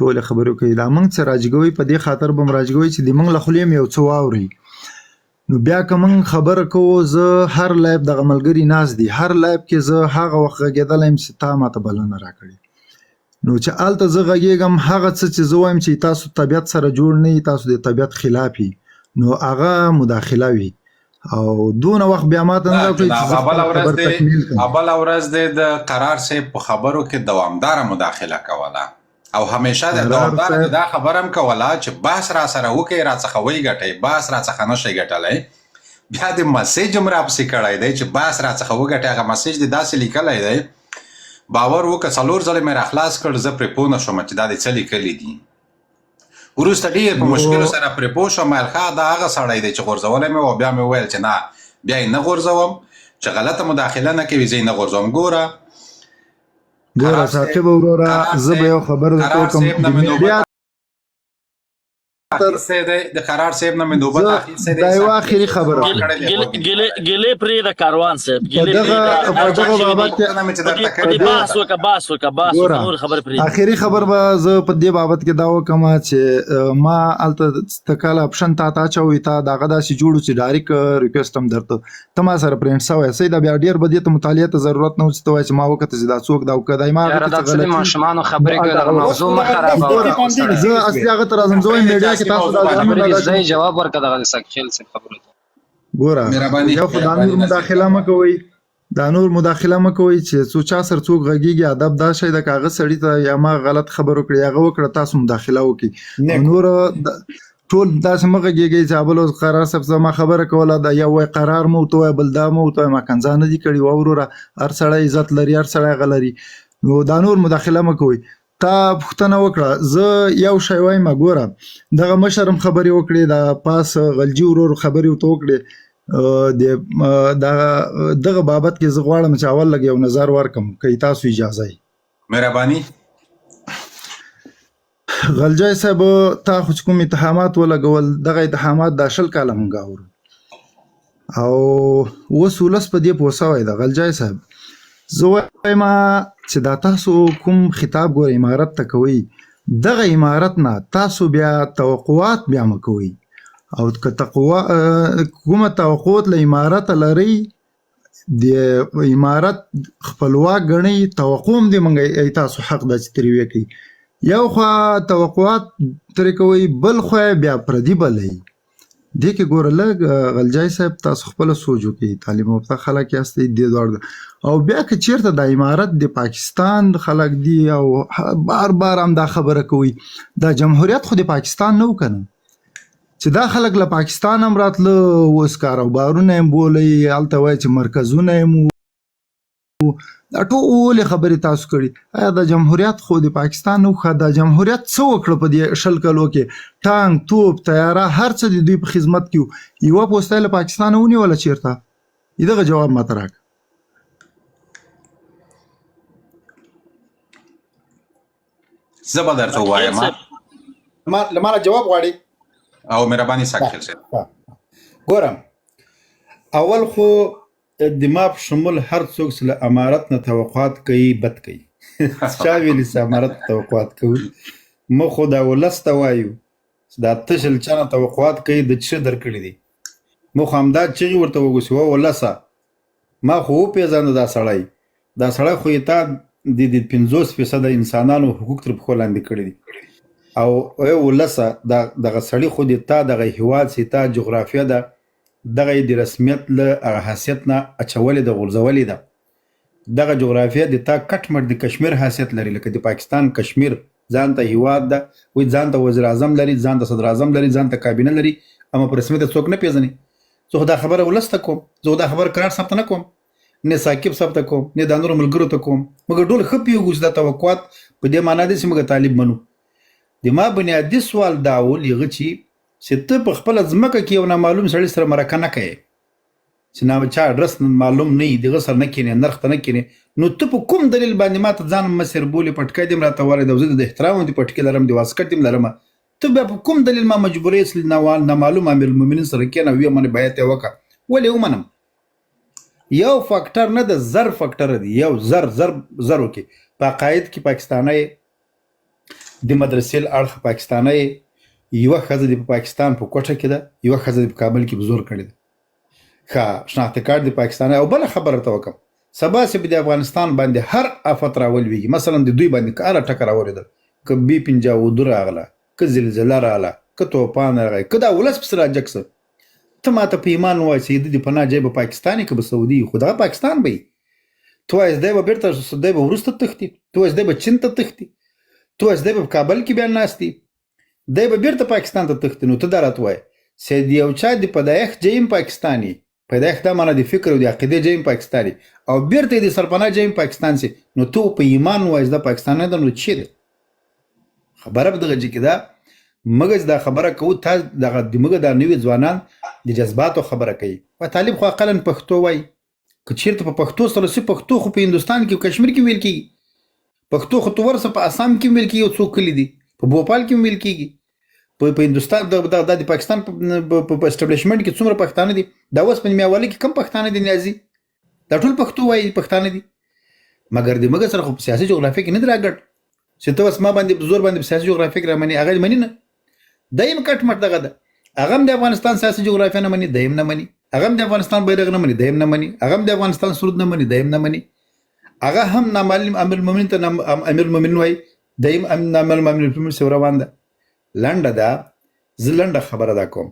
ټول خبرو کوي دا موږ څه راجګوي په دې خاطر به راجګوي چې د موږ له خولې یو څه واوري نو بیا که موږ خبره کوو زه هر لایب دغه ملګري ناز دي هر لایب کې زه هغه وخت غږېدلی یم چې تا ماته بلنه راکړې نو چې هلته زه غږېږم هغه څه چې زه وایم چې تاسو طبیعت سره جوړ نه یي تاسو د طبیعت خلاف یي نو هغه مداخله وي او دونه وخت بیا ماته نه راکړي بله ورځ دی د قرار صاحب په خبرو کې دوامداره مداخله کوله او همیشه د دوامدار دا خبر هم کوله چې بحث را سره وکړئ را څخه وګټئ بحث را څخه نشئ ګټلی بیا د مسیج هم راپسې کړی دی چې بحث را څخه وګټئ هغه مسیج دې داسې لیکلی دی باور وکړه 4 ځله مې راخلاص کړ زه پرې پوه نه شوم چې دا دې څه لیکلي دي وروسته ډېر په مشکلو سره پرې پوه شوم دا هغه سړی دی چې غورځولی مې و بیا مې وویل چې نه بیا یې نه غورځوم چې غلطه مداخله نه کوي، زه یې نه غورځوم. ګوره ثاقب وروره، زه به یو خبر درته وکړم. د میډیا د قرار صاحب نه مې نوبت اخیستی دی. دا یوه آخري خبره ګیلې پرېږده کاروان صاحب، په دغه بابت کې بحث وکړه نور خبرې پرېږده. آخري خبر به زه په دې بابت کې دا وکړم چې ما هلته تکاله اپشن تا اچوي، تا دغه داسې جوړو چې ډایرکټ ریکویسټ هم درته ته ما سره پرنټ شوی سي. دا بیا ډېر به دې ته مطالعې ته ضرورت نه و چې ته وایې چې ما وکړه چې دا څوک دا وکړه. دا ما یاره دا څه د ماشومانو خبرې کوي، دغه موضوع مه خرابوه. زه اصلي هغه ته راځم، زه وایم میډیا کې تاسو دا ځای جواب ورکړه دغه ساقخیل صاحب خبرو ته. ګوره یو خو دا نور مداخله مه کوئ، چې څو چا سره څوک غږیږي. ادب دا شی د کاغذ سړي ته یا ما غلط خبر وکړي هغه وکړه تاسو مداخله وکړي، نور ټول داسې مه غږیږئ چې بل قرار صاحب زما خبره کوله دا یو وایي قرار مو ورته وایه، بل دا مو ورته وایه، ما کنځا نه دي کړي. وروره هر سړی عزت لري، هر سړی هغه لري، نو دا نور مداخله مه کوئ. تا پوښتنه وکړه، زه یو شی وایم. ګوره دغه مشر هم خبرې وکړې، د پاس غلجي ورور خبرې ورته وکړې. دغه بابت کې زه غواړم چې اول لږ یو نظر ورکړم که تاسو اجازه یې. مهرباني. غلجی صاحب تا خو چې کوم اتهامات ولګول، دغه اتهامات دا 20 کاله مونږ اورو او اوس ولس په دې پوه سوی ده. غلجی صاحب زه وایم چې دا تاسو کوم خطاب ګوره امارت ته کوئ، دغه امارت نه تاسو بیا توقعات بیا مه کوئ، او که کومه توقعات له امارت لرئ د امارت خپلواک ګڼئ، توقع هم دې مونږ تاسو حق ده چې ترې وکړئ. یو خوا توقعات ترې کوئ، بل خوا بیا پردي بلئ. دې کې ګوره لږ غلجی صاحب تاسو خپله سوچ وکړئ، تعلیم یافته خلک یاستئ دې دواړه. او بیا که چیرته د امارت د پاکستان خلک دي او بار بار هم دا خبره کوي، دا جمهوریت خو د پاکستان نه و که نه، چې دا خلک له پاکستان هم راتله، اوس کاروبارونه یې بولئ، هلته وایي چې مرکزونه یې دا ټولې خبرې تاسو کړي. آیا دا جمهوریت خو د پاکستان نه و؟ دا جمهوریت څه وکړه په دې 20 کلو کې؟ ټانک، توپ، طیاره، هر څه د دوی په خدمت کې و. یوه پوسته له پاکستان ونیوله چیرته؟ دغه جواب ماته راکړه. زه به درته ووایم له مانه جواب غواړي او مهرباني ساقخیل صاحب. ګورم اول خو د ما په شمول هر څوک چې له امارت نه توقعات کوي بد کوي. چا ویلي چې امارت توقعات کوي؟ موږ خو دا ولس ته وایو چې دا تشل چا نه توقعات کوي د څه درکړي دي. موږ خو همدا چغې ورته وګوسو ولسه ما خو وپېژانده دا سړی خو یې تا د 50% انسانانو حقوق تر پښو لاندې کړي دي. او ولسه دغه سړي خو د تا دغه هیواد سي تا جغرافیه ده دغه د رسمیت له حیثیت نه اچولې ده، غورځولې ده. دغه جغرافیه د تا کټ مټ د کشمیر حیثیت لري، لکه د پاکستان کشمیر ځان ته هیواد ده، وایي ځان ته وزیر اعظم لري، ځان ته صدر اعظم لري، ځان ته کابینه لري، اما په رسمیت څوک نه پیژني. زه خو دا خبره ولس ته کوم، زه دا خبره قرار صاحب ته نه کوم، نه ثاقب صاحب ته کوم، نه د نورو ملګرو ته کوم. مګر ډول ښه پوهېږو چې دا توقعات په دې معنا دي چې موږ طالب منو. د ما بنیادي سوال دا و هغه چې ته په خپله ځمکه کې یو نامعلوم سړي سره مرکه نه کوې، چې چا اډرس معلوم نه وي، دغه سره نه کښېنې، نرخ ته نه کښېنې، نو ته په کوم دلیل باندې ما ته ځان مسیر بولې؟ پټکی دې هم راته وارد او زه د احترام هم د پټکي لرم، د واسکټ هم لرم. ته بیا په کوم دلیل ما مجبورې چې نامعلوم امیرالمؤمنین سره کښېنه او ویې منې بیعت یې وکړه؟ ولې ومنم؟ یو فاکټر نه ده، زر فاکټر دی. یو زر وکړي په عقاید کې پاکستانی، د مدرسې له اړخه پاکستانی، یوه ښځه د پاکستان په کوټه کې ده، یوه ښځه د په کابل کې په زور کړې ده. ښه شناخته کارت د پاکستانی. او بله خبره ته وکړم، سبا چې به د افغانستان باندې هر آفت راولویږي، مثلا د دوی باندې که هره ټکه راورېده، که B-52 راغله، که زلزله راغله، که توپان راغی، که دا ولس پسې راجګ شه، ته ما ته په ایمان ووایه چې د پناه ځای به پاکستان وي که به سعودي وي، خو دغه پاکستان به وي. ته وایې دی به بېرته دی به وروسته تښتي، ته وایې دی به چین ته تښتي، ته وایې دی به په کابل کې بیا ناست وي، دی به بېرته پاکستان ته تښتي. نو ته دا راته وایې چې د یو چا د پیدایښت ځای هم پاکستاني، پیدایښت دا معنا د فکر او د عقیدې ځای هم پاکستاني، او بېرته یې د سرپناه ځای هم پاکستان سي، نو ته په ایمان ووایې دا پاکستان نه ده، نو چې ده خبره په دغه کې ده. مګز دا خبره کوو تاسو دغه دماغ دا نوي ځوانان د جذباتو خبره کوي و طالب خو اقلا پښتو وای که چیرته په پښتو سره سي پښتو خو په هندستان کې کشمیر کې ویل کیږي پښتو خو تو ورسه په آسام کې ویل کیږي او څو کلی دي په بوپال کې ویل کیږي په هندستان د پاکستان په اسټابلیشمنت کې څومره پښتانه دي دا اوس په میاواله کې کم پښتانه دي نیازي دا ټول پښتو وایي پښتانه دي مګر د مګر سره خو سیاسي جغرافیه کې نه دراګړ چې ته اوس ما باندې زور باندې سیاسي جغرافیه را مني هغه مني نه دایم کټ مټ دغه ده هغه د افغانستان سیاسي جغرافیه نه مني دایم نه مني هغه د افغانستان بیرغ نه مني دایم نه مني هغه د افغانستان سرود نه مني دایم نه مني هغه هم نامعلم امیر المؤمنین ته امیر المؤمنین وای دایم نامعلم امیر المؤمنین سره روان ده لنډه ده زلنډه خبره ده کوم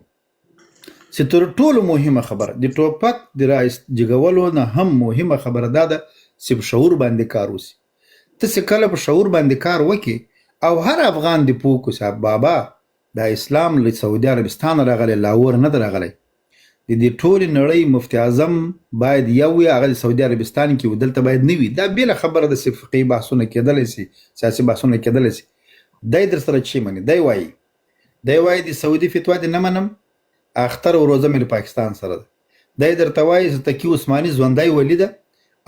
چې تر ټولو مهمه خبره د ټوپک د رئیس جګولو نه هم مهمه خبره ده چې په شعور باندې کار وسی ته چې کله په شعور باندې کار وکې او هر افغان دی پوه کو صاحب بابا د اسلام له سعودي عربستان راغلی لاهور نه راغلی د دې ټول نړۍ مفتی اعظم باید یو هغه سعودي عربستان کې ودلته باید نه وي دا بیل خبره د فقهي بحثونه کېدلی سي سیاسي بحثونه کېدلی سي دای در سره چی مني دی وایي د سعودي فتوا دې نه منم اختر او روزه مې پاکستان سره ده دای درته وایي چې تقي عثماني ژوندی ولی ده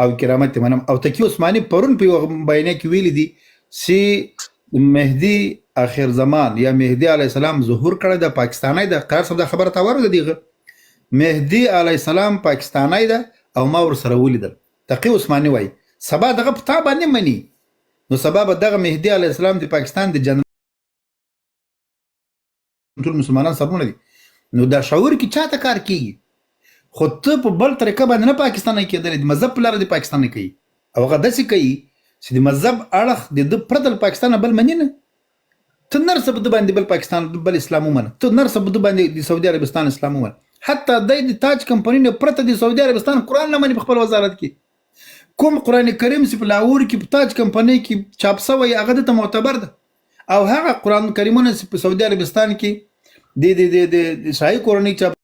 او کرامت منم او تقي عثماني پرون په بیانیه کې ویلي دي چې مهدي اخر زمان یا مهدي علی السلام ظهور کړی د پاکستانی د قرار صاحب د خبره تاور ده دیغه مهدي علی السلام پاکستانی ده او ما ور سره ولیدل تقي عثماني وایي سبا دغه پتا باندې مني نو سبب دغه مهدي علی السلام د پاکستان د جنرال ټول مسلمانان سرونه دي نو دا شعور کې چاته کار کیږي خو ته په بل طریقه باندې نه پاکستان کېدل د مذهب لپاره د پاکستان کوي او هغه داسې کوي چې د مذهب اړخ د پردل پاکستان بل منی نه ته نرسه بده باندې بل پاکستان بل اسلام ومنه ته نرسه بده باندې د سعودي عربستان اسلام ومنه حتی د تاج کمپنی نه پرته د سعودي عربستان قران نه مني په خپل وزارت کې کوم قران کریم چې په لاهور کې په تاج کمپنی کې چاپ شوی هغه ته معتبر ده او هغه قران کریمونه چې په سعودي عربستان کې د شاهي کورنۍ چاپ